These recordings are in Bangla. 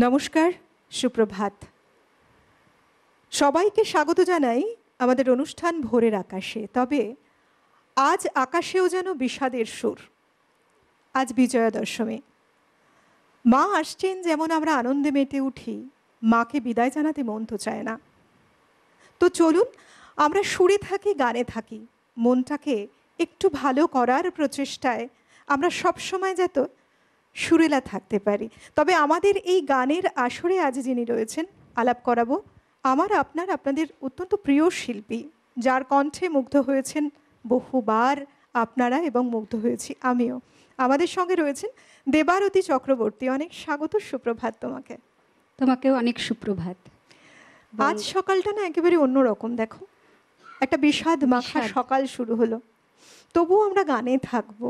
নমস্কার, সুপ্রভাত। সবাইকে স্বাগত জানাই আমাদের অনুষ্ঠান ভোরের আকাশে। তবে আজ আকাশেও যেন বিষাদের সুর। আজ বিজয়া দশমী। মা আসছেন, যেমন আমরা আনন্দে মেতে উঠি, মাকে বিদায় জানাতে মন তো চায় না। তো চলুন আমরা সুরে থাকি, গানে থাকি, মনটাকে একটু ভালো করার প্রচেষ্টায় আমরা সবসময় যাতে সুরেলা থাকতে পারি। তবে আমাদের এই গানের আসরে আজ যিনি রয়েছেন, আলাপ করাবো আপনাদের অত্যন্ত প্রিয় শিল্পী, যার কণ্ঠে মুগ্ধ হয়েছেন বহুবার আপনারা এবং মুগ্ধ হয়েছি আমিও। আমাদের সঙ্গে রয়েছেন দেবারতী চক্রবর্তী। অনেক স্বাগত, সুপ্রভাত তোমাকে। তোমাকেও অনেক সুপ্রভাত। আজ সকালটা না একেবারে অন্যরকম, দেখো, একটা বিষাদ মাখা সকাল শুরু হলো। তবুও আমরা গানে থাকবো।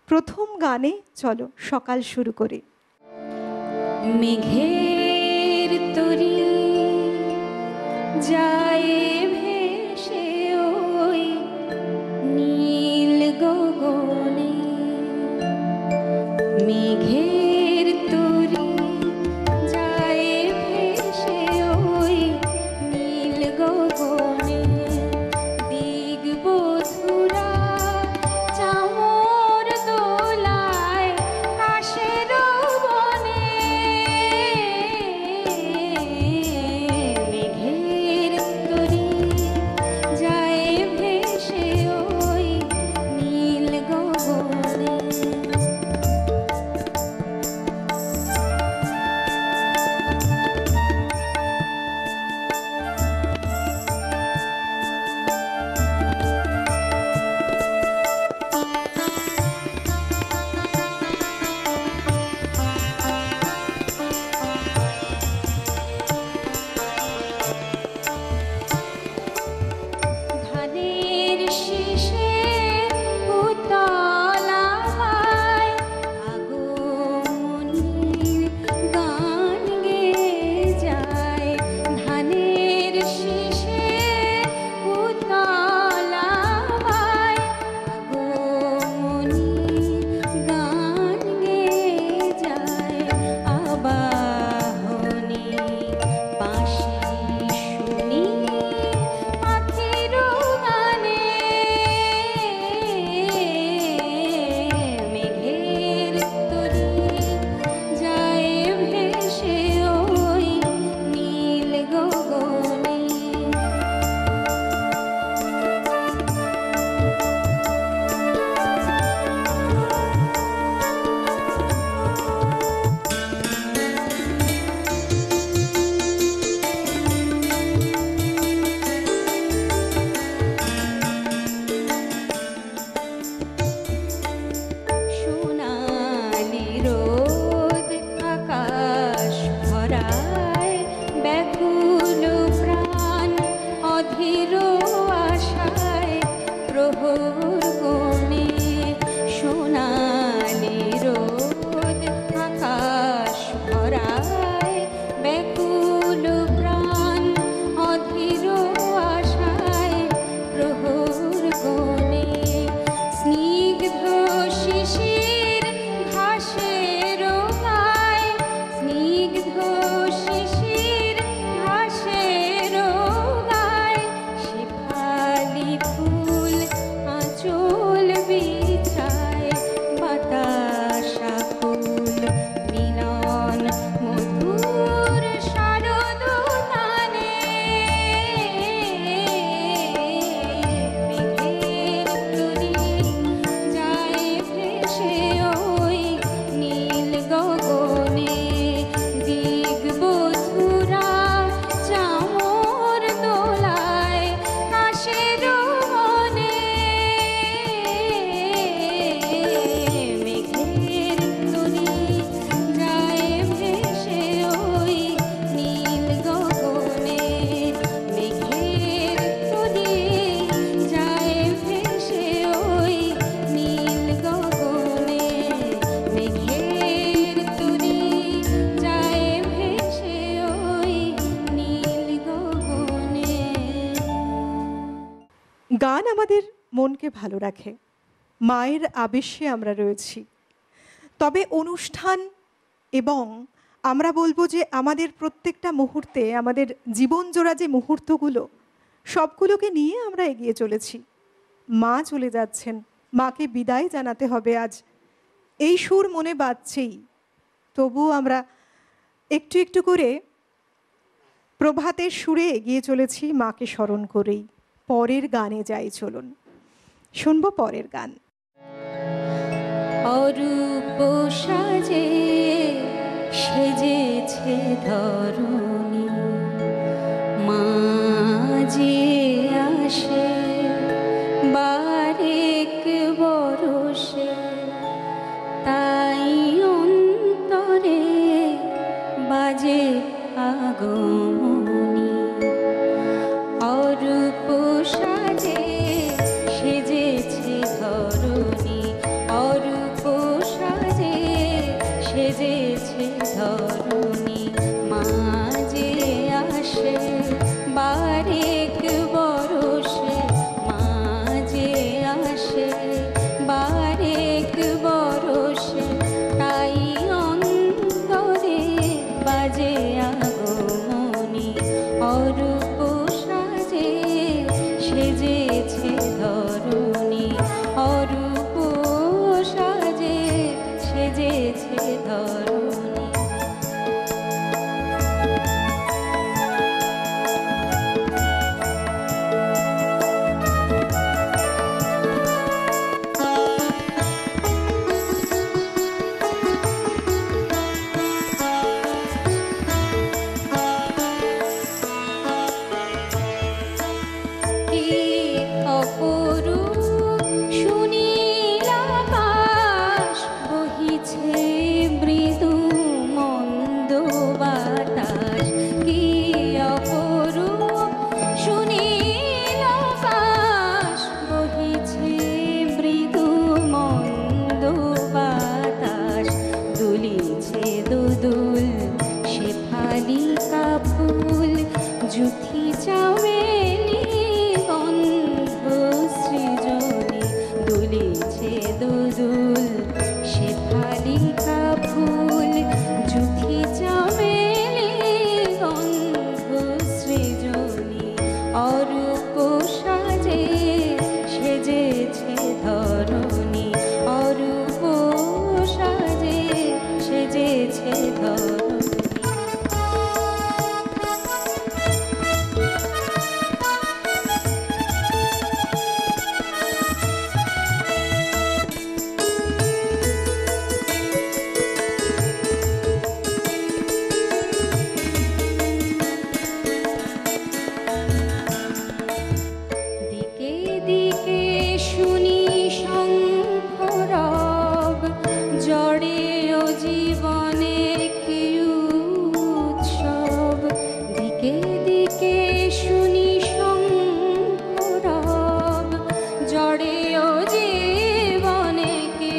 প্রথম গানে চলো সকাল শুরু করি। মেঘের তরি যায় ভেসে ওই নীল গগনে, মেঘের তরি যায় ভেসে ওই নীল গগনে, দিগবধূরা চামর দোলায় কাশের বনে, মেঘের তরি যায় ভেসে ওই নীল গগনে। ধানের শীষে উতলায় আগমনীর গান গেয়ে যায়, ধানের শীষে উতলায় আগমনীর গান গেয়ে যায়, আবাহনী বাঁশি শুনি পাখির গানে, মেঘের তরি যায় ভেসে ওই নীল গগনে। সোনালি রোদ আকাশ ভরায় ব্যাকুল প্রাণ অধীর আশায় প্রহর কোণে, সোনালি রোদ আকাশ ভরায় ব্যাকুল প্রাণ অধীর আশায় প্রহর কোণে, স্নিগ্ধ শিশির ঘাসের গায়, স্নিগ্ধ শিশির ঘাসের গায়, শেফালি ফুল আঁচল বিছায়, বাতাসা ফুল মিলন মধুর শারদ গানে, মেঘের তরি যায় ভেসে ওই নীল গগনে, দিগবধূরা চামর দোলায় কাশের বনে, মেঘের তরি যায় ভেসে ওই নীল গগনে, মেঘের তরি যায় ভেসে ওই নীল গগনে, মেঘের তরি যায় ভেসে ওই নীল গগনে। গান আমাদের মনকে ভালো রাখে, মায়ের আবেশে আমরা রয়েছি। তবে অনুষ্ঠান এবং আমরা বলবো যে আমাদের প্রত্যেকটা মুহূর্তে, আমাদের জীবনজোড়া যে মুহূর্তগুলো, সবগুলোকে নিয়ে আমরা এগিয়ে চলেছি। মা চলে যাচ্ছেন, মাকে বিদায় জানাতে হবে আজ, এই সুর মনে বাজছেই। তবুও আমরা একটু একটু করে প্রভাতের সুরে এগিয়ে চলেছি মাকে স্মরণ করেই। পরের গানে যাই চলুন, শুনবো পরের গান। অরূপ সাজে সেজেছে ধরণী, মা যে আসে বারেক বরষে, তাই অন্তরে বাজে আগমনী। অরূপ সাজে সেজেছে ধরণী, অরূপ সাজে সেজেছে ধরণী, মা যে আসে বারেক বরষে, মা যে আসে বারেক বরষে, তাই অন্তরে বাজে আগমনী। অরূপ সাজে সেজেছে ধরণী, অরূপ সাজে সেজেছে ধরণী। কি অপরূপ সুনীল আকাশ, বহিছে মৃদু মন্দ বাতাস। কি অপরূপ সুনীল আকাশ, বহিছে মৃদু মন্দ বাতাস। দুলিছে দোদুল শেফালিকা ফুল, জুথি চামেলি গন্ধ সৃজনী। দুলিছে দোদুল শেফালিকা ফুল, জুথি চামেলি গন্ধ সৃজনী। অরূপ সাজে সেজেছে ধরণী, অরূপ সাজে সেজেছে ধরণী। দিকে দিকে শুনি শঙ্খরব, জড়ে ও জীবনে কি উৎসব। দিকে দিকে শুনি শঙ্খরব, জড়ে ও জীবনে কি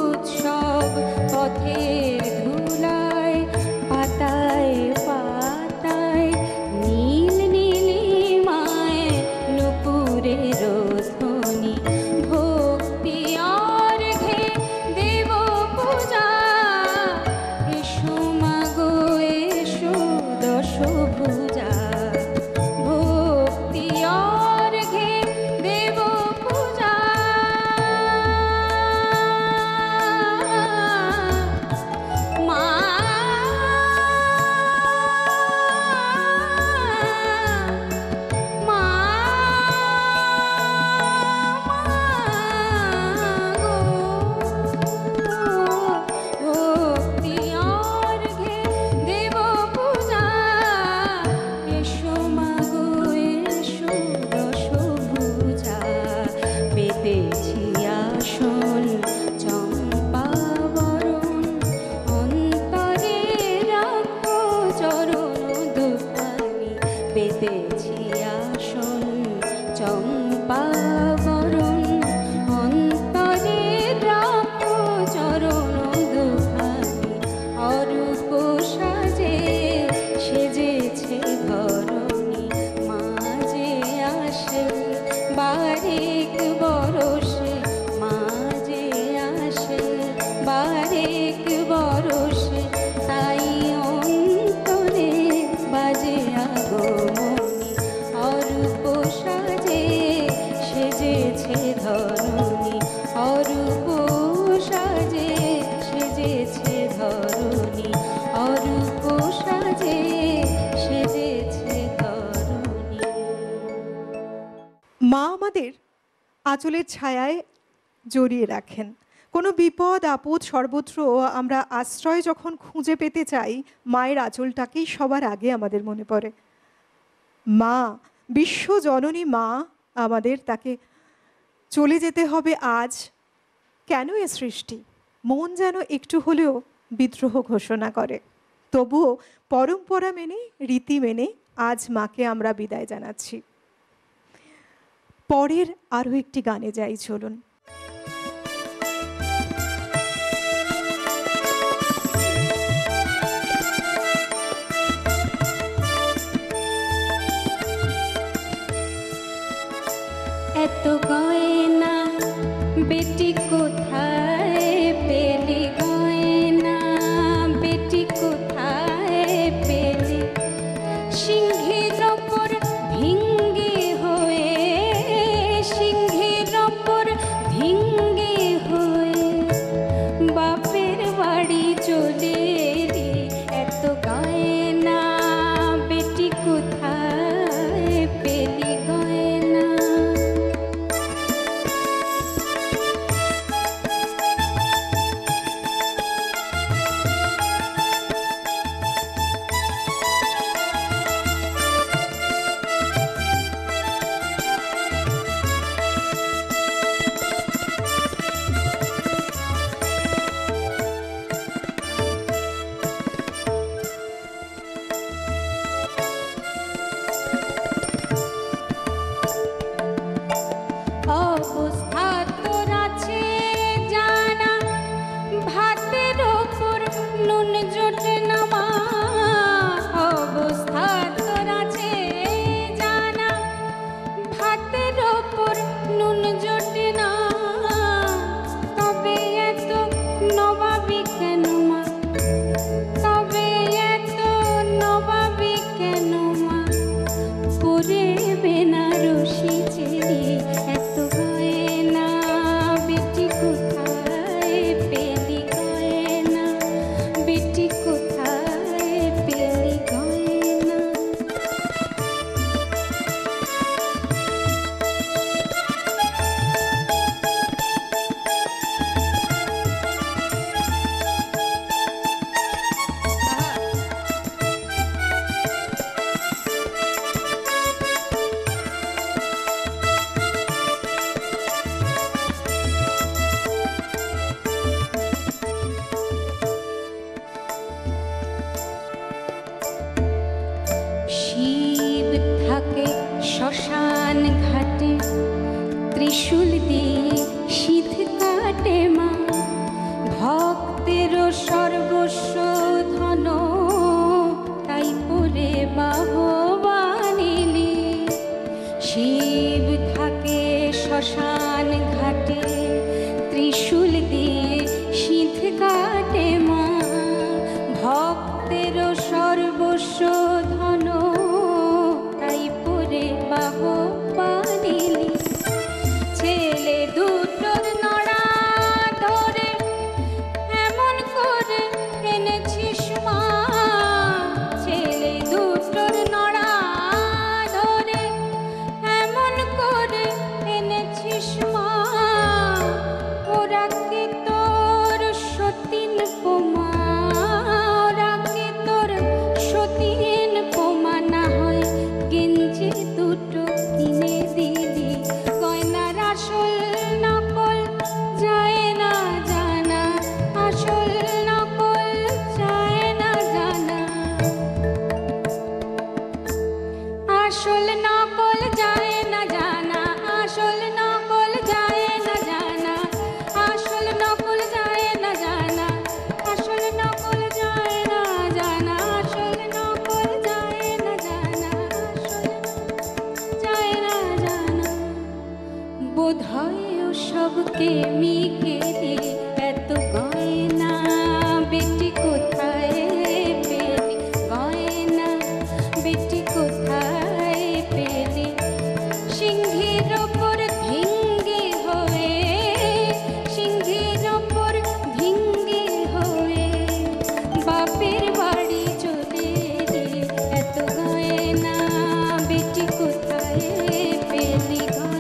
উৎসব। পথের ধুলায় পাতায় পাতায়, নীল নীলিমায় নুপুরের ধ্বনি। ভক্তি অর্ঘ্যে দেব পূজা, এসো মাগো এসো দশভুজা। ভক্তি অর্ঘ্যে দেব পূজা, মা মা ভক্তি অর্ঘ্যে দেব পূজা, এসো মাগো এসো দশভুজা। পেতেছি আসন চম্পা বরণ, অন্তরে রাখো চরণ দুখানি। পেতেছি আসন চম্পা বরণ, অন্তরে রাখো চরণ দুখানি। অরূপ সাজে সেজেছে ধরণী, মা যে আসে বারেক বরষে, মা যে আসে বারেক বরষে, মা আমাদের আঁচলের ছায়ায় জড়িয়ে রাখেন। কোনো বিপদ আপদ সর্বত্র আমরা আশ্রয় যখন খুঁজে পেতে চাই, মায়ের আঁচলটাকেই সবার আগে আমাদের মনে পড়ে। মা, বিশ্বজননী মা আমাদের, তাকে চলে যেতে হবে আজ। কেন এ সৃষ্টি? মন যেন একটু হলেও বিদ্রোহ ঘোষণা করে। তবুও পরম্পরা মেনে, রীতি মেনে আজ মাকে আমরা বিদায় জানাচ্ছি। পরের আরও একটি গানে যাই, চলুন। এত গয়না বেটি কোথায় পেলি, গয়না বেটি কোথায় পেলি, সিংহের ওপর ভিঙ্গে হয়ে, সিংহের ওপর ভিঙ্গে হয়ে বাপের বাড়ি চলে এলি। এত গয়না বেটি কোথায় পেলি, গয়না। অবস্থা তোর আছে জানা, ভাতের ওপর নুন জোটে না মা। অবস্থা তোর আছে জানা, ভাতের ওপর নুন জোটে না। তবে এত নবাবি কেন মা, তবে এত নবাবি কেন মা, পরে বেনারসি চেরি। এত গয়না বেটি কোথায় পেলি, গয়না বেটি কোথায় পেলি, গয়না। শিব থাকে শ্মশান ঘাটে, ত্রিশূল দিয়ে সিধ কাটে মা। ভক্তের সর্বস্ব ধন তাই পরে বাহবানিলি। শিব থাকে শ্মশান ঘাটে, ত্রিশূল দিয়ে সিধ কাটে মা। ভক্তের সর্বস্ব ধন তাই পরে বাহবানিলি। ছেলে দুটোর নড়া ধরে এমন করে এনেছিস মা। ছেলে দুটোর নড়া ধরে এমন করে এনেছিস মা। ওরা কি তোর সতীন পোমা, ওরা কি তোর সতীন পোমা? না হয় গেঞ্জি দুটো কিনে দিলি। গয়নার আসল নকল যায় না জানা, আসল নকল যায় না জানা, আসল নকল যায় না জানা, আসল নকল যায় না জানা, আসল নকল যায় না জানা, আসল নকল যায় না জানা, আসল নকল যায় না জানা, আসল যায় না জানা। বোধহয় ওসবকে মিকে দিয়ে এত গয়না বেটি কোথায় পেলি, গয়না বেটি কোথায় পেলি। সিংহের ওপর ভিঙ্গে হয়ে, সিংহের ওপর ভিঙ্গে হয়ে বাপের বাড়ি চলে এলি। এত গয়না বেটি কোথায় পেলি, গয়না।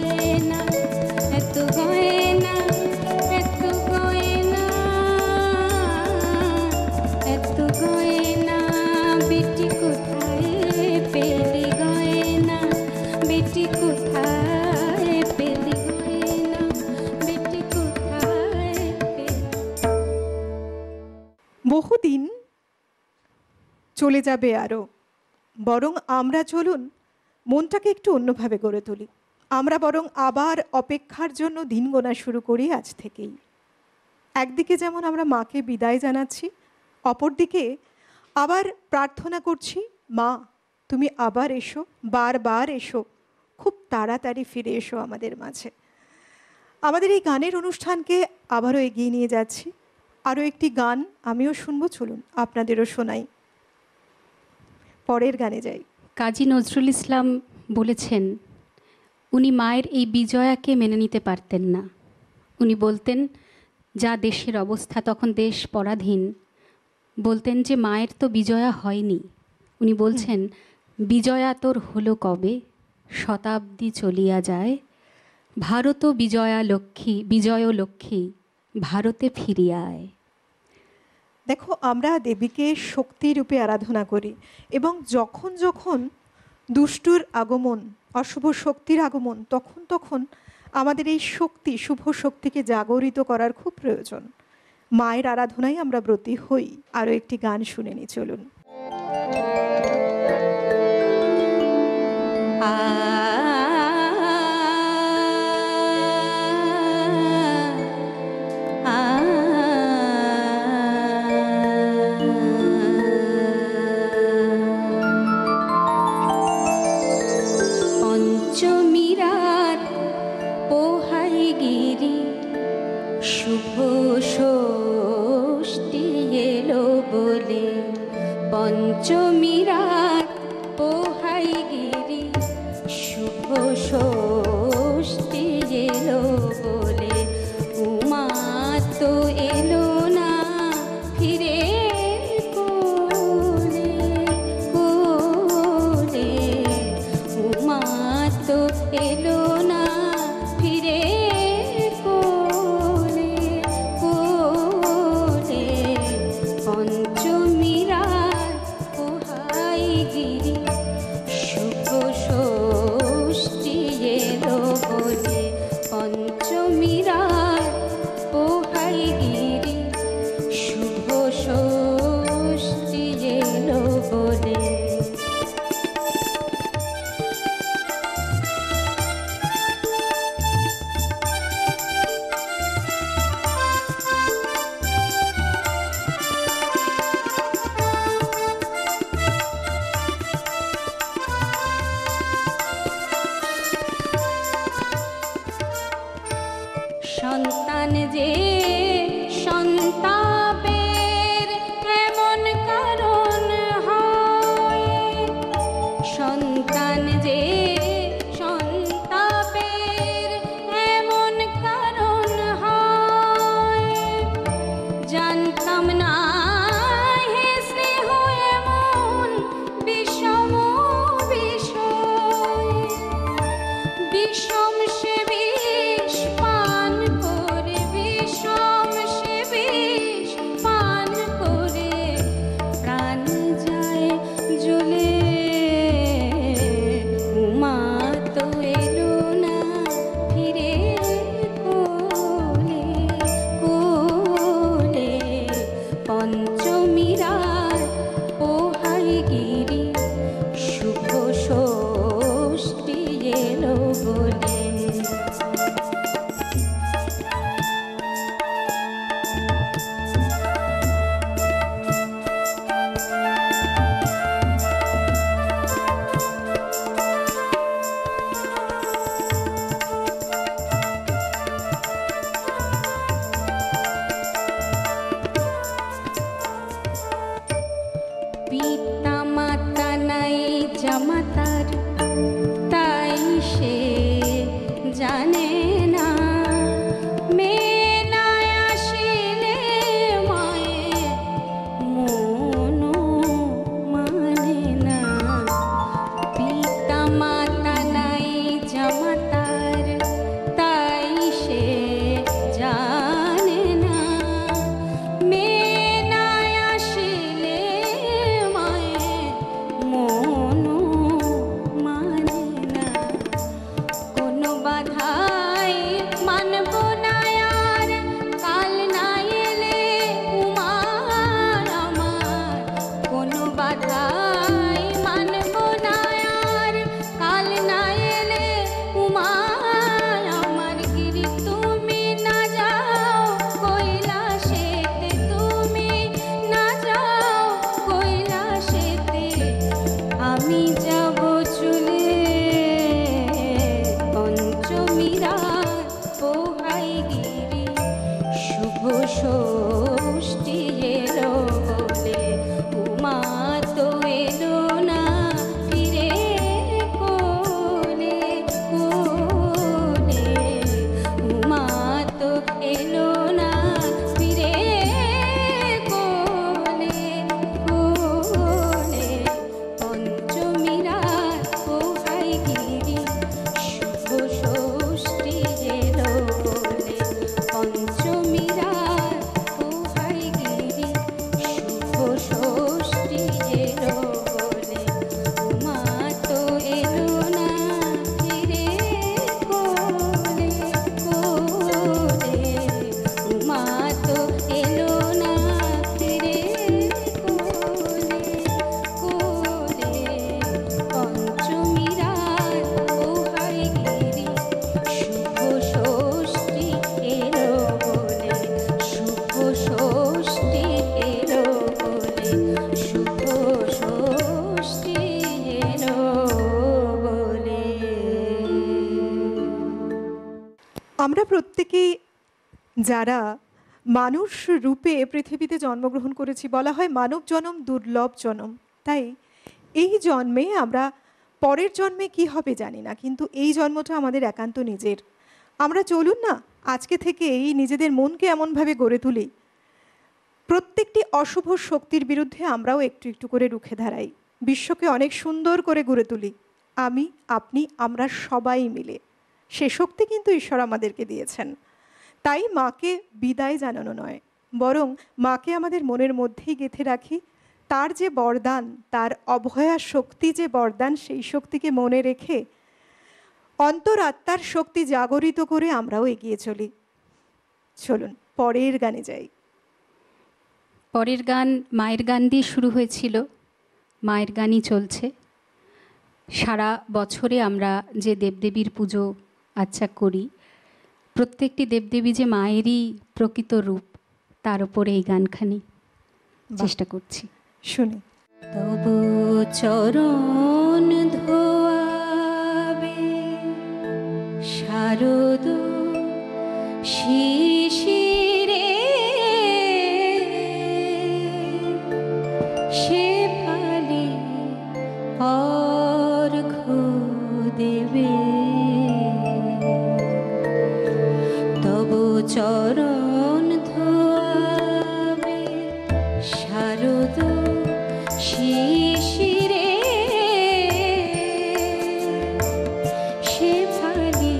চলে যাবে আরও, বরং আমরা চলুন মনটাকে একটু অন্যভাবে গড়ে তুলি। আমরা বরং আবার অপেক্ষার জন্য দিন গোনা শুরু করি আজ থেকেই। একদিকে যেমন আমরা মাকে বিদায় জানাচ্ছি, অপরদিকে আবার প্রার্থনা করছি, মা তুমি আবার এসো, বারবার এসো, খুব তাড়াতাড়ি ফিরে এসো আমাদের মাঝে। আমাদের এই গানের অনুষ্ঠানকে আবারও এগিয়ে নিয়ে যাচ্ছি। আরও একটি গান আমিও শুনবো, চলুন আপনাদেরও শোনাই। পরের গানে যাই। কাজী নজরুল ইসলাম বলেছেন উনি মায়ের এই বিজয়াকে মেনে নিতে পারতেন না। উনি বলতেন, যা দেশের অবস্থা, তখন দেশ পরাধীন, বলতেন যে মায়ের তো বিজয়া হয়নি। উনি বলছেন, বিজয়া তোর হলো কবে, শতাব্দী চলিয়া যায়, ভারত বিজয়া লক্ষ্মী, বিজয় লক্ষ্মী, ভারতে ফিরিয়া আয়। দেখো, আমরা দেবীকে শক্তি রূপে আরাধনা করি এবং যখন যখন দুষ্টুর আগমন, অশুভ শক্তির আগমন, তখন তখন আমাদের এই শক্তি, শুভ শক্তিকে জাগরিত করার খুব প্রয়োজন। মায়ের আরাধনায় আমরা ব্রতী হই। আরও একটি গান শুনে নি, চলুন। পঞ্চমীরাত পোহাই গিরি, শুভ ষষ্ঠী এলো বলে। পঞ্চমীরাত পোহাই গিরি, শুভ ষষ্ঠী এলো বলে। উমা তো এলো না ফিরে কোলে কোলে, উমা তো এলো না ফিরে কোলে কোলে। পঞ্চমীরাত পোহাই গিরি, শুভ ষষ্ঠী এলো বলে। পঞ্চমীরাত পোহাই গিরি, শুভ ষষ্ঠী এলো বলে। সন্তান যে সন্তাপের এমন কারণ হয়, সন্তান যে সন্তাপের এমন কারণ হয়, জানতাম না হে স্নেহ এমন বিষম বিষয়। বিষম সে বিষ পান করে, বিষম সে বিষ পান করে, প্রাণ যায় জ্বলে। উমা তো এলো না ফিরে কোলে কোলে। পঞ্চমীরাত পোহাই গিরি, শুভ ষষ্ঠী এলো বলে। আমরা প্রত্যেকেই যারা মানুষ রূপে পৃথিবীতে জন্মগ্রহণ করেছি, বলা হয় মানব জনম দুর্লভ জনম। তাই এই জন্মে আমরা পরের জন্মে কি হবে জানি না, কিন্তু এই জন্মটা আমাদের একান্ত নিজের। আমরা চলুন না আজকে থেকে এই নিজেদের মনকে এমনভাবে গড়ে তুলি, প্রত্যেকটি অশুভ শক্তির বিরুদ্ধে আমরাও একটু একটু করে রুখে দাঁড়াই, বিশ্বকে অনেক সুন্দর করে গড়ে তুলি। আমি, আপনি, আমরা সবাই মিলে। সে শক্তি কিন্তু ঈশ্বর আমাদেরকে দিয়েছেন। তাই মাকে বিদায় জানানো নয়, বরং মাকে আমাদের মনের মধ্যেই গেঁথে রাখি। তার যে বরদান, তার অভয়া শক্তি যে বরদান, সেই শক্তিকে মনে রেখে অন্তরাত্মার শক্তি জাগরিত করে আমরাও এগিয়ে চলি। চলুন পরের গানে যাই। পরের গান মায়ের গান দিয়ে শুরু হয়েছিল, মায়ের গানই চলছে। সারা বছরে আমরা যে দেবদেবীর পুজো আচ্ছা করি, প্রত্যেকটি দেবদেবী যে মায়েরই প্রকৃত রূপ, তার উপরে এই গানখানি চেষ্টা করছি। শুনি। তব চরণ ধোয়াবে শারদ শিশিরে, সে ফালি অর্ঘ্য দেবে। তব চরণ ধোয়াবে শারদ শিশিরে, সে ফালি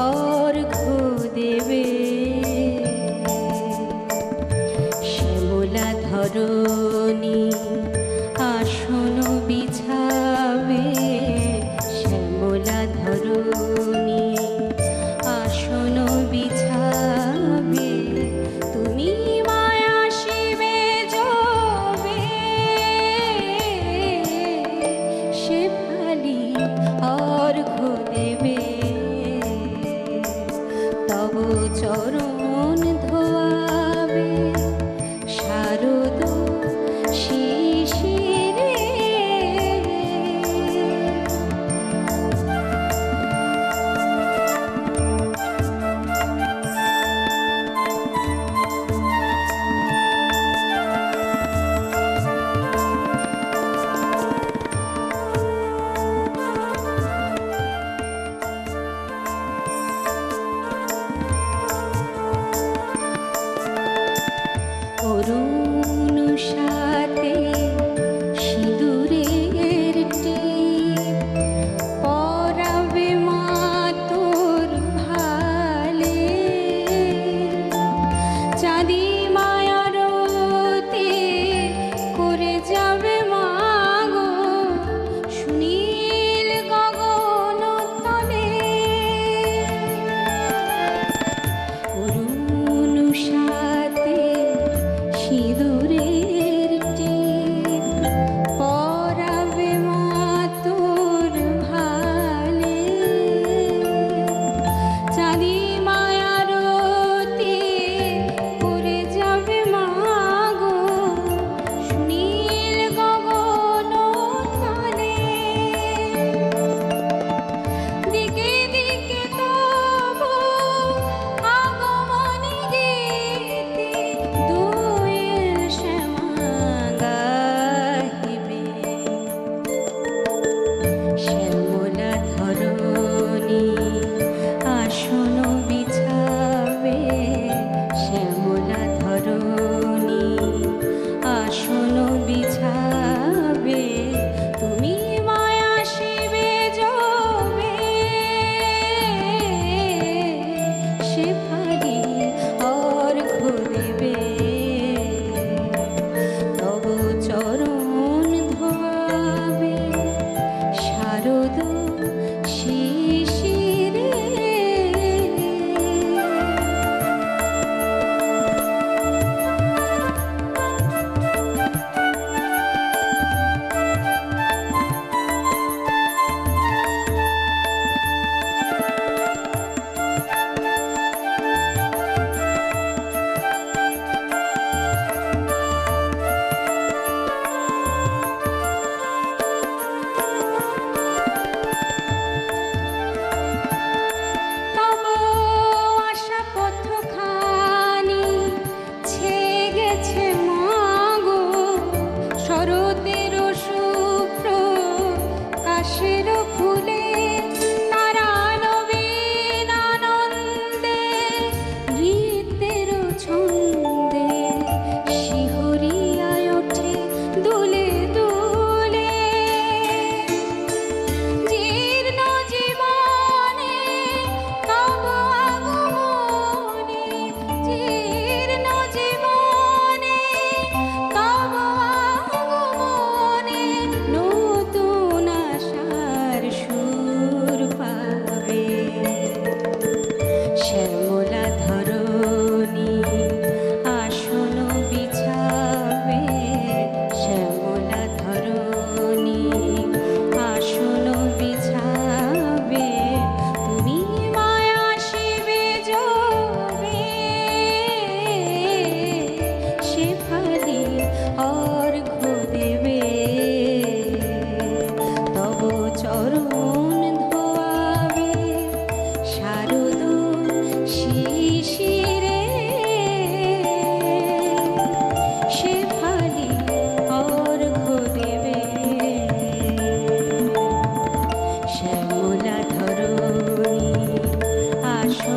অর্ঘ্য দেবে। শ্যামলা ধরণী আসন বিছাবে, শ্যামলা ধরণী আসন বিছাবে। তুমি মায়া শিবে যাবে, সে ফালি অর্ঘ্য দেবে। তব চরণ ধোয়াবে শারদ শিশিরে।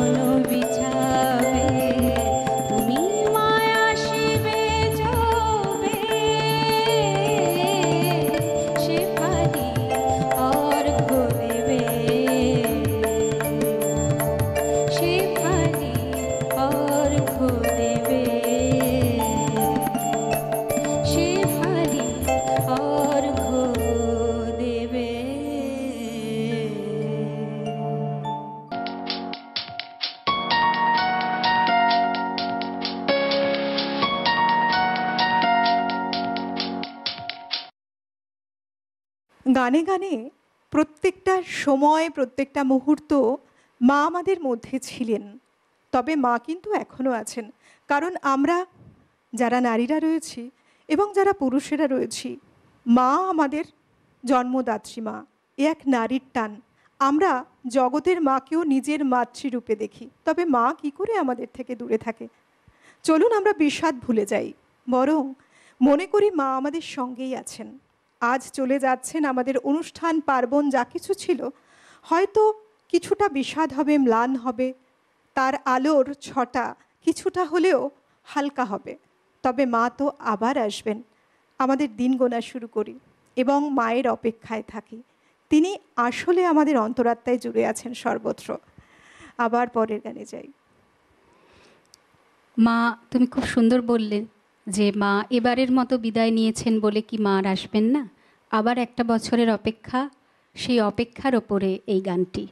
আসন বিছাবে, তুমি মায় আসিবে যাবে, শেফালি অর্ঘ্য দেবে, শেফালি অর্ঘ্য দেবে, শেফালি অর্ঘ্য দেবে। গানে গানে প্রত্যেকটা সময় প্রত্যেকটা মুহূর্ত মা আমাদের মধ্যে ছিলেন। তবে মা কিন্তু এখনও আছেন, কারণ আমরা যারা নারীরা রয়েছি এবং যারা পুরুষেরা রয়েছি, মা আমাদের জন্মদাত্রী মা, এ এক নারীর টান। আমরা জগতের মাকেও নিজের মাতৃরূপে দেখি, তবে মা কি করে আমাদের থেকে দূরে থাকে? চলুন আমরা বিষাদ ভুলে যাই, বরং মনে করি মা আমাদের সঙ্গেই আছেন। আজ চলে যাচ্ছেন, আমাদের অনুষ্ঠান পার্বণ যা কিছু ছিল হয়তো কিছুটা বিষাদ হবে, ম্লান হবে, তার আলোর ছটা কিছুটা হলেও হালকা হবে। তবে মা তো আবার আসবেন। আমাদের দিন গোনা শুরু করি এবং মায়ের অপেক্ষায় থাকি। তিনি আসলে আমাদের অন্তরাত্মায় জুড়ে আছেন সর্বত্র। আবার পরের গানে যাই। মা, তুমি খুব সুন্দর বললে যে মা এবারের মতো বিদায় নিয়েছেন বলে কি মা আর আসবেন না? আবার একটা বছরের অপেক্ষা, সেই অপেক্ষার ওপরে এই গানটি।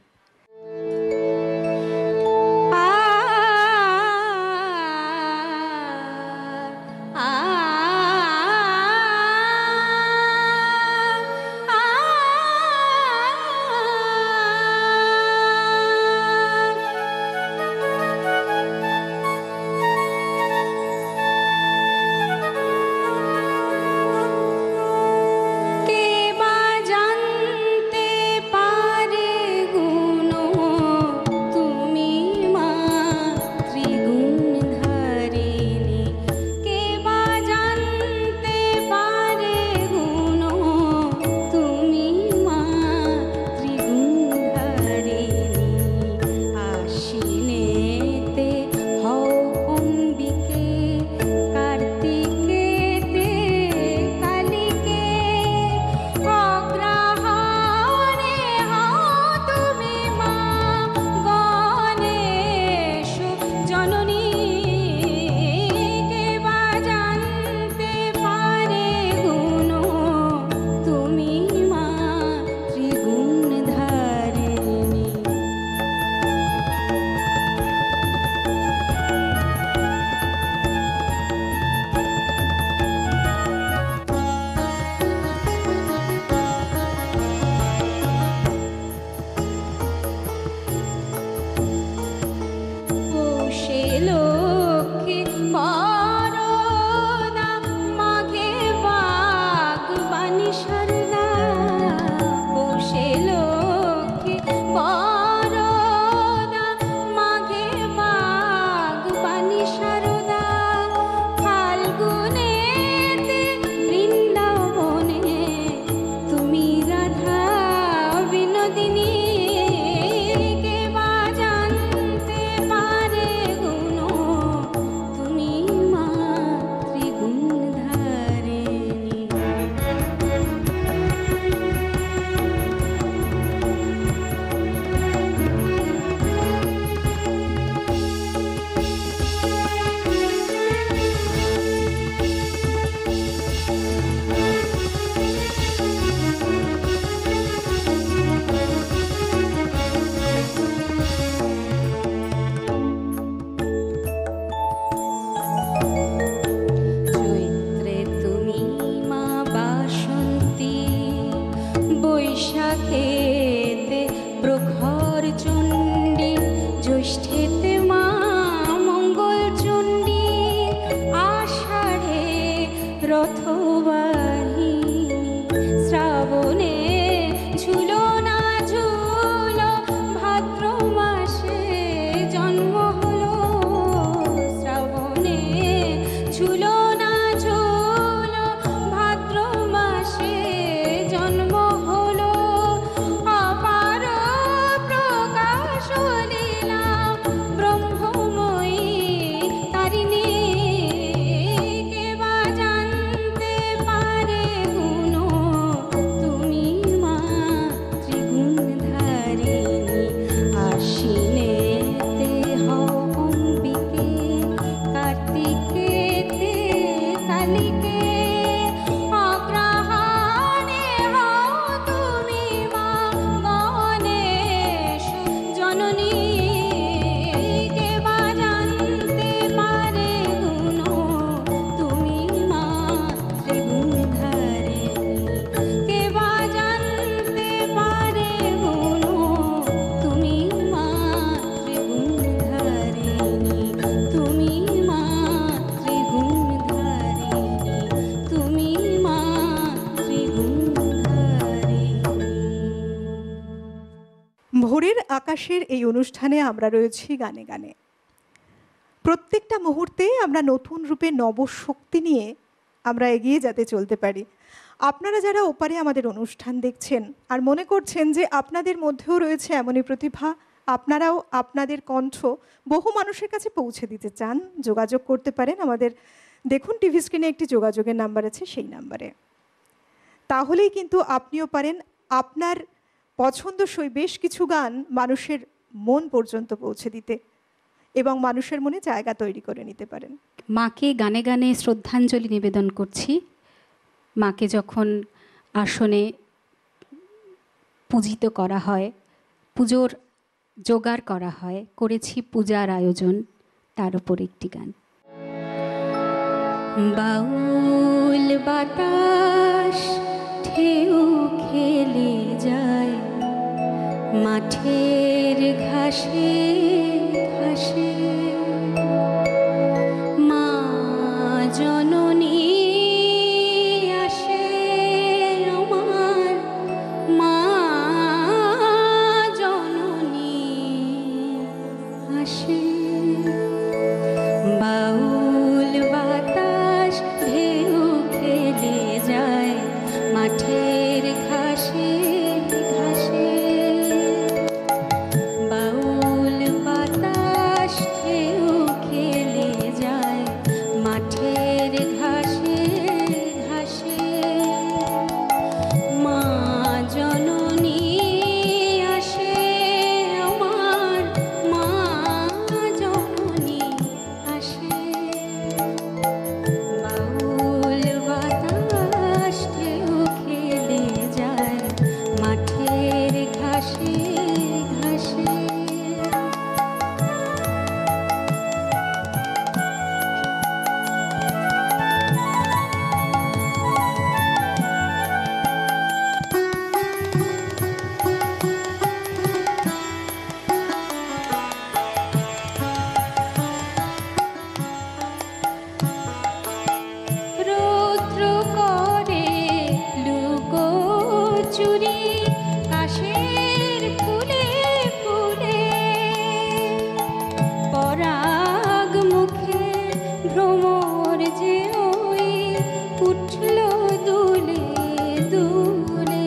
আকাশের এই অনুষ্ঠানে আমরা রয়েছি গানে গানে। প্রত্যেকটা মুহূর্তে আমরা নতুন রূপে নবশক্তি নিয়ে আমরা এগিয়ে যেতে চলতে পারি। আপনারা যারা ওপারে আমাদের অনুষ্ঠান দেখছেন আর মনে করছেন যে আপনাদের মধ্যেও রয়েছে এমনই প্রতিভা, আপনারাও আপনাদের কণ্ঠ বহু মানুষের কাছে পৌঁছে দিতে চান, যোগাযোগ করতে পারেন আমাদের। দেখুন টিভি স্ক্রিনে একটি যোগাযোগের নাম্বার আছে, সেই নাম্বারে। তাহলেই কিন্তু আপনিও পারেন আপনার পছন্দসই বেশ কিছু গান মানুষের মন পর্যন্ত পৌঁছে দিতে এবং মানুষের মনে জায়গা তৈরি করে নিতে পারেন। মাকে গানে গানে শ্রদ্ধাঞ্জলি নিবেদন করছি। মাকে যখন আসনে পূজিত করা হয়, পুজোর জোগাড় করা হয়, করেছি পূজার আয়োজন, তার উপর একটি গান। বাউল বাতাস ঢেউ খেলে যায় মাঠের ঘাসে ঘাসে, মা জননী আসে আমার, মা জননী আসে। বাউল বাতাস ঢেউ খেলে যায় মাঠের ঘাসে ঘাসে, বাউল বাতাস ঢেউ খেলে যায় মাঠের ঘাসে ঘাসে, মা জননী আসে আমার, মা জননী আসে। বাউল বাতাস ঢেউ খেলে যায় মাঠের ঘাসে ঘাসে। রৌদ্র করে লুকোচুরি কাশের ফুলে ফুলে, পরাগ মুখে ভ্রমর যে ওই উঠল দুলে দুলে।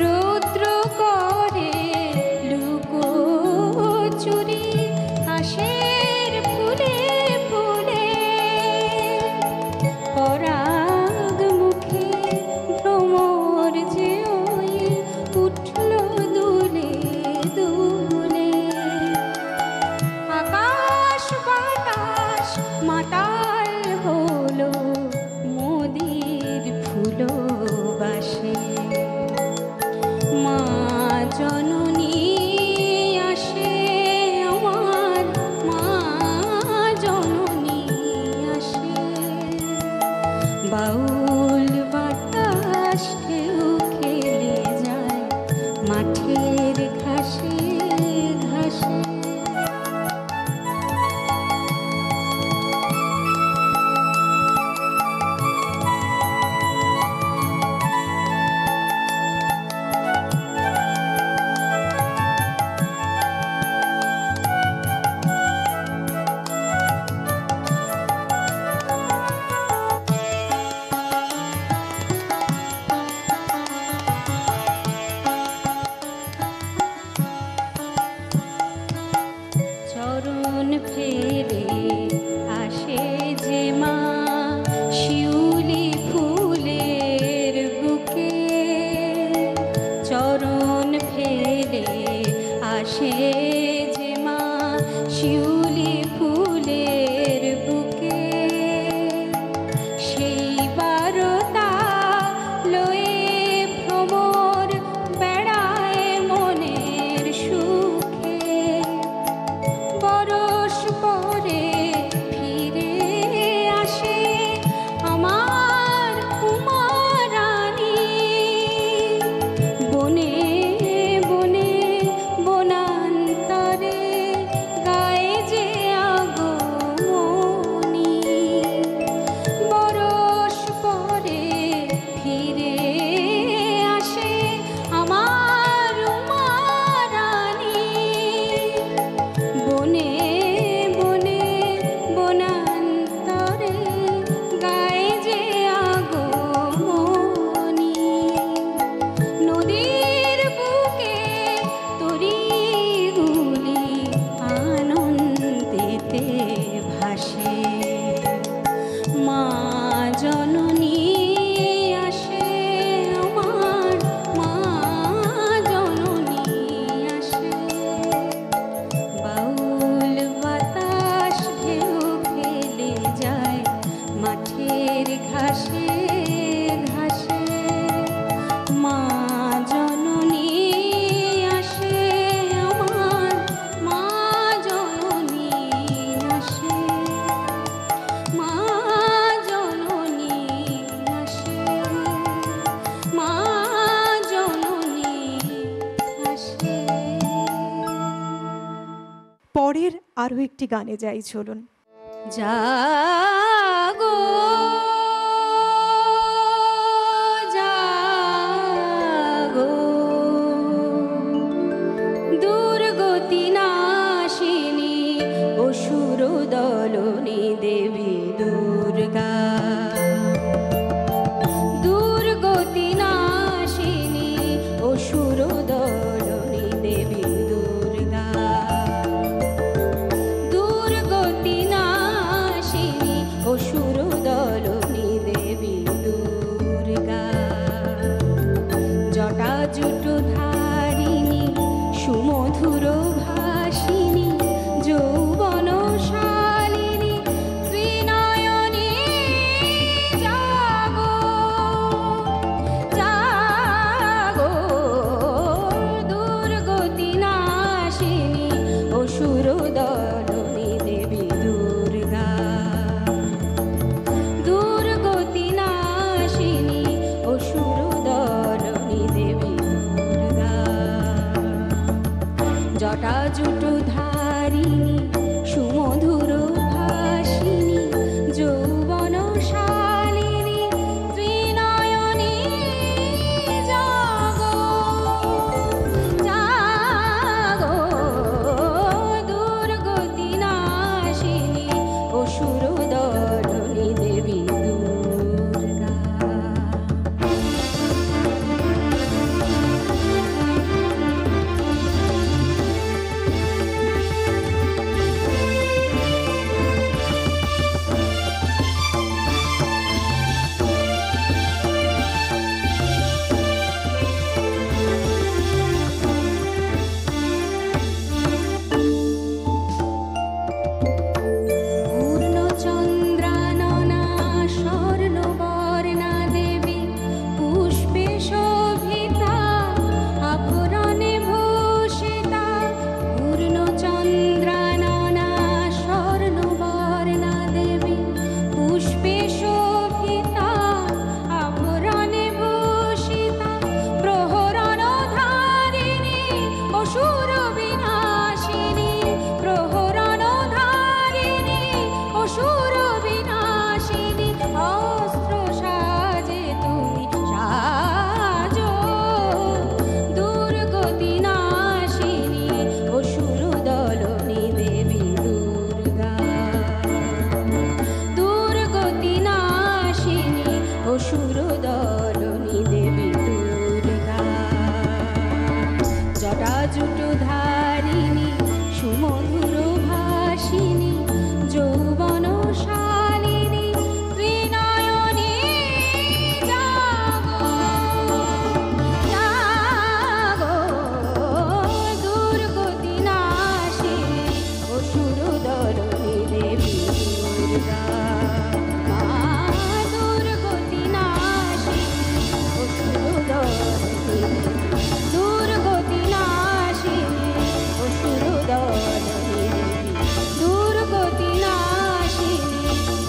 রৌদ্র করে লুকোচুরি কাশের ফুলে ফুলে, পরাগ মুখে ভ্রমর যে ওই উঠল দুলে দুলে। আকাশ বাতাস মাতাল হলো মোদির ফুলো বাসে, মা জননী আসে আমার, মা জননী আসে। বাউল বাতাস ঢেউ খেলে যায় মাঠের ঘাসে ঘাসে। চরণ ফেরে আসে যে মা শিউলি ফুলের বুকে, চরণ ফেরে আসে যে মা শিউলি ফুলের বুকে। সেই বারতা লয়ে ভ্রমর বেড়ায় মনের সুখে, বরষ পরে ফিরে আসে আমার কুমারানী। বনে বনে বনান্তরে গায়ে যে পরের আরও একটি গানে যাই, চলুন। জাগো জাগো দুর্গতি নাশিনী অসুর দলনী দেবী দুর্গা, দুর্গতি নাশিনী অসুর দলনী দেবী দুর্গা, দুর্গতি নাশিনী অসুর দলনী দেবী দুর্গা, জটা জুটু ধারিণী সুমধুর ভাসিনী যৌবন শালিনী ত্রিনয়নী, জাগো জাগো দুর্গতি নাশিনী অসুর দলনী দেবী দুর্গা, দুর্গতি নাশিনী অসুর দলনী দেবী দুর্গা, জটা জুটু ধারিণী সুমধুর ভাসিনী যৌবন শালিনী ত্রিনয়নী, জাগো জাগো দুর্গতি নাশিনী অসুর দলনী দেবী দুর্গা। পূর্ণচন্দ্রাননা স্বর্ণবর্ণা দেবী পুষ্পে শোভিতা আভরণে ভূষিতা, পূর্ণচন্দ্রাননা স্বর্ণবর্ণা দেবী পুষ্পে শোভিতা আভরণে ভূষিতা, প্রহরণ ধারিণী অসুর বিনাশিনী, প্রহরণ ধারিণী অসুর বিনাশিনী, অস্ত্র সাজে তুমি সাজো, দুর্গতি নাশিনী অসুর দলনী দেবী দুর্গা, দুর্গতি নাশিনী অসুর দলনী দেবী দুর্গা, জটা জুটু ধারিণী সুমধুর ভাসিনী যৌবন শালিনী ত্রিনয়নী, জাগো জাগো দুর্গতি নাশিনী অসুর দলনী দেবী দুর্গা, মা দুর্গতি নাশিনী অসুর দলনী দেবী, দুর্গতি নাশিনী অসুর দলনী দেবী, দুর্গতি নাশিনী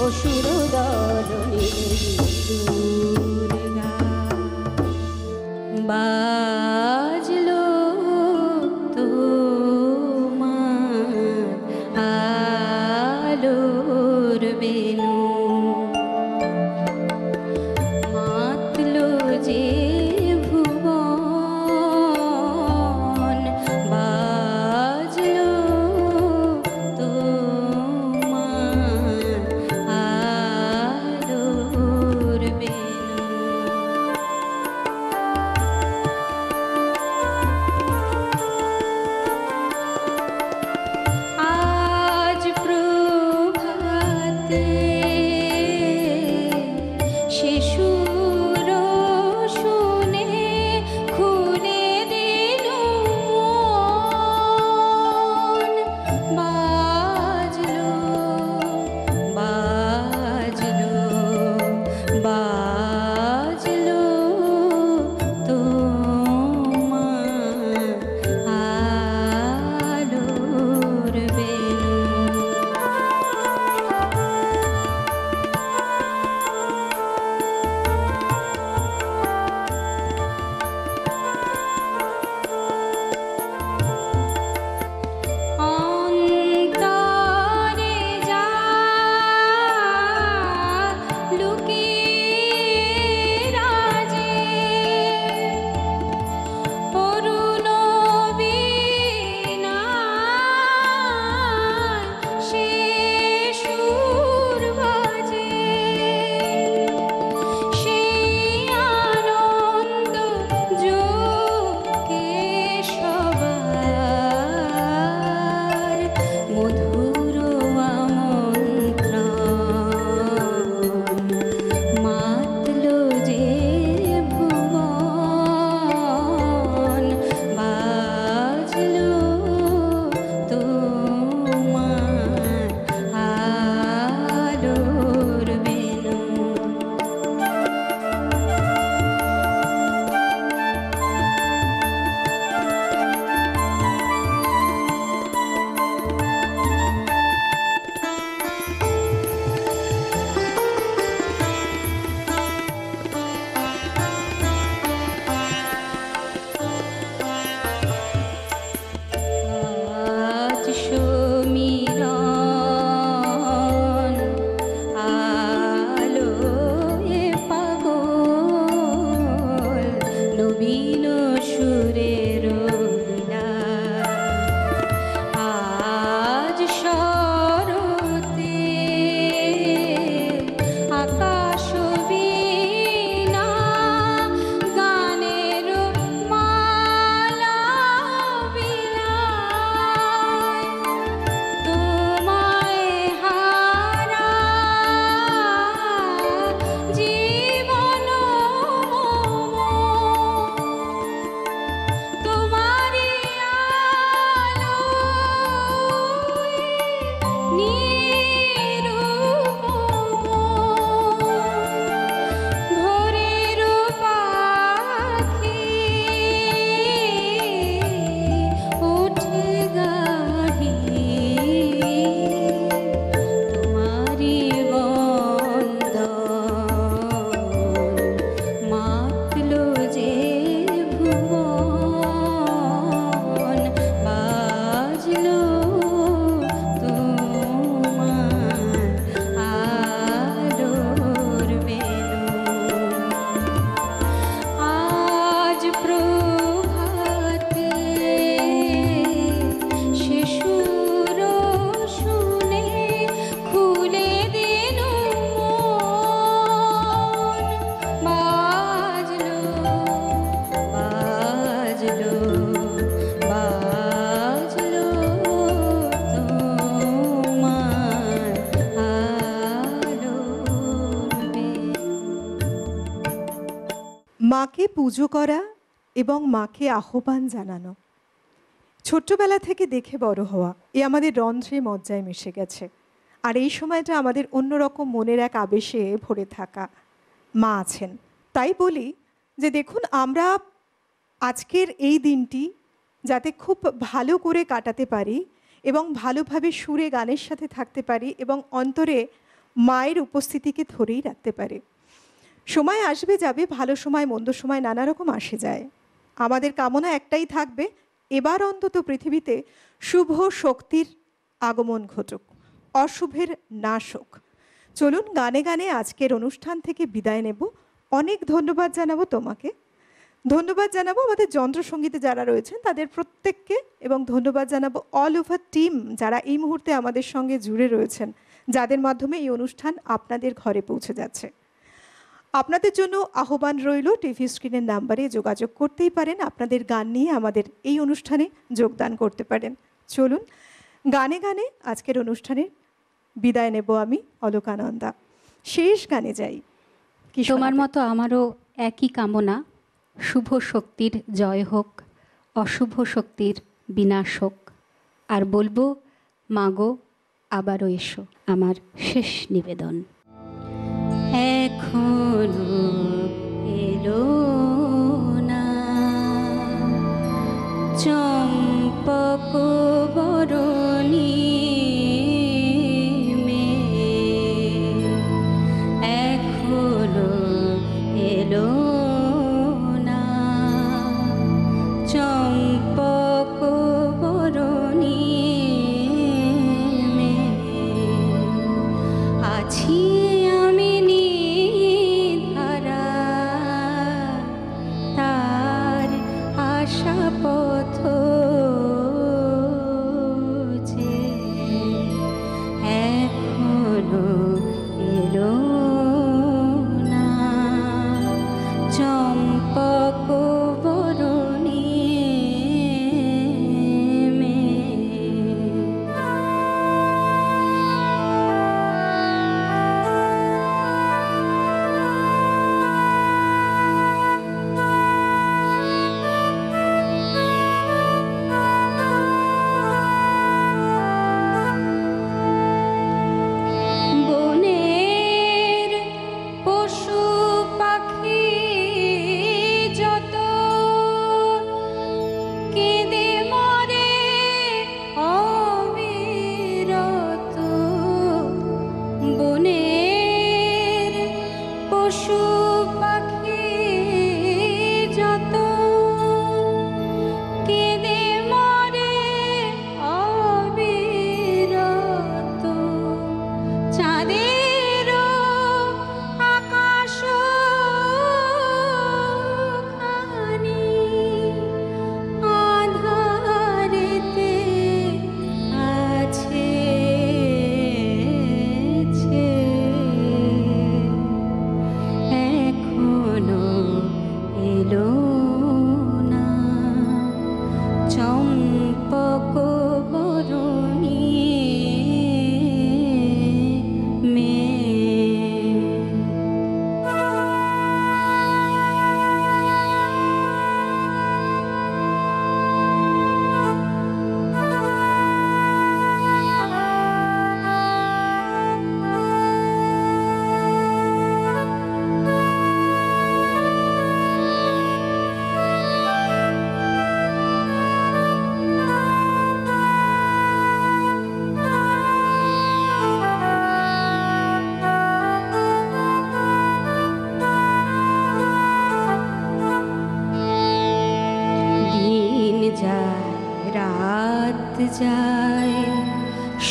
অসুর দলনী দেবী দুর্গা। বাজলো তোমার আলোর বেনু, মাতলো যে ভুবন, বাজলো তোমার আলোর বেনু, আজ প্রভাতে ভোরের পাখি ওঠে গাহি তোমারি বন্দন মাতলো যে ভুবন বাজলো তোমার আলোর বেলুন আজ প্রভাতে শিশুর শুনে খুলে দিল মন বাজলো বাজলো বাজলো তোমার আলোর বেলুন মাকে পুজো করা এবং মাকে আহ্বান জানানো ছোট্টবেলা থেকে দেখে বড় হওয়া এ আমাদের রন্ধ্রে মজ্জায় মিশে গেছে। আর এই সময়টা আমাদের অন্যরকম মনের এক আবেশে ভরে থাকা। মা আছেন, তাই বলি যে দেখুন, আমরা আজকের এই দিনটি যাতে খুব ভালো করে কাটাতে পারি এবং ভালোভাবে সুরে গানের সাথে থাকতে পারি এবং অন্তরে মায়ের উপস্থিতিকে ধরেই রাখতে পারি। সময় আসবে যাবে, ভালো সময় মন্দ সময় নানা রকম আসে যায়। আমাদের কামনা একটাই থাকবে, এবার অন্তত পৃথিবীতে শুভ শক্তির আগমন ঘটুক, অশুভের নাশ হোক। চলুন গানে গানে আজকের অনুষ্ঠান থেকে বিদায় নেব। অনেক ধন্যবাদ জানাবো তোমাকে, ধন্যবাদ জানাবো আমাদের যন্ত্রসঙ্গীতে যারা রয়েছেন তাদের প্রত্যেককে, এবং ধন্যবাদ জানাবো অল ওভার টিম যারা এই মুহূর্তে আমাদের সঙ্গে জুড়ে রয়েছেন, যাদের মাধ্যমে এই অনুষ্ঠান আপনাদের ঘরে পৌঁছে যাচ্ছে। আপনাদের জন্য আহ্বান রইল, টিভি স্ক্রিনের নাম্বারে যোগাযোগ করতেই পারেন, আপনাদের গান নিয়ে আমাদের এই অনুষ্ঠানে যোগদান করতে পারেন। চলুন গানে গানে আজকের অনুষ্ঠানে বিদায় নেব আমি অলোকানন্দা। শেষ গানে যাই। কি তোমার শোনাবে? মতো আমারও একই কামনা, শুভ শক্তির জয় হোক, অশুভ শক্তির বিনাশ হোক। আর বলবো, মাগো আবারও এসো, আমার শেষ নিবেদন। এখনো এলো না চম্পক বরণী মেয়ে, এখনো এলো না চম্পক বরণী মেয়ে, আছি আমি নিধারা তার আশা পথ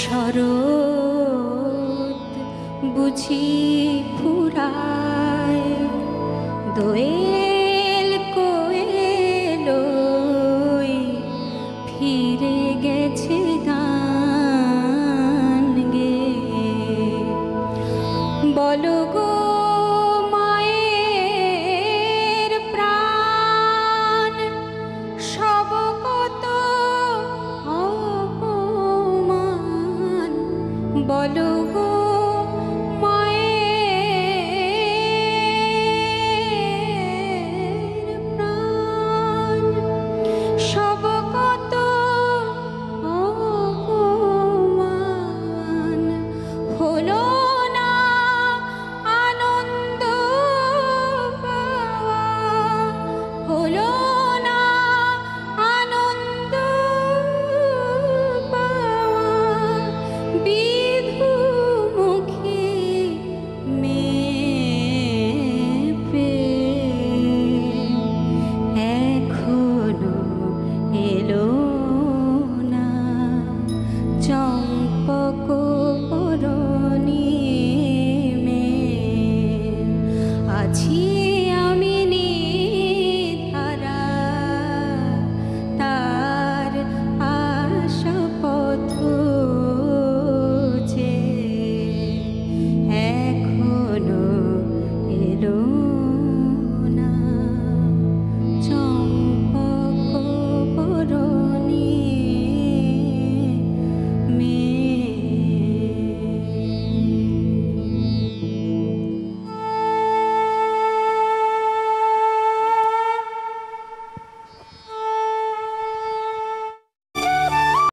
শরৎ বুঝি ফুরায় দোয়েল কোয়েলই ফিরে গেছে গান গেয়ে। বলো গো মায়ের প্রাণ সব কত অপমান, বলো গো মায়ের প্রাণ সব কত অপমান। হলো না আনন্দ পাওয়া, হলো না আনন্দ পাওয়া, বিধু মুখে মেপে এখনো এলো না চম্পক বরণী মেয়ে। আছি আমি নিধারা তার আশা পথ চেয়ে, এখনো এলো না চম্পক বরণী মেয়ে।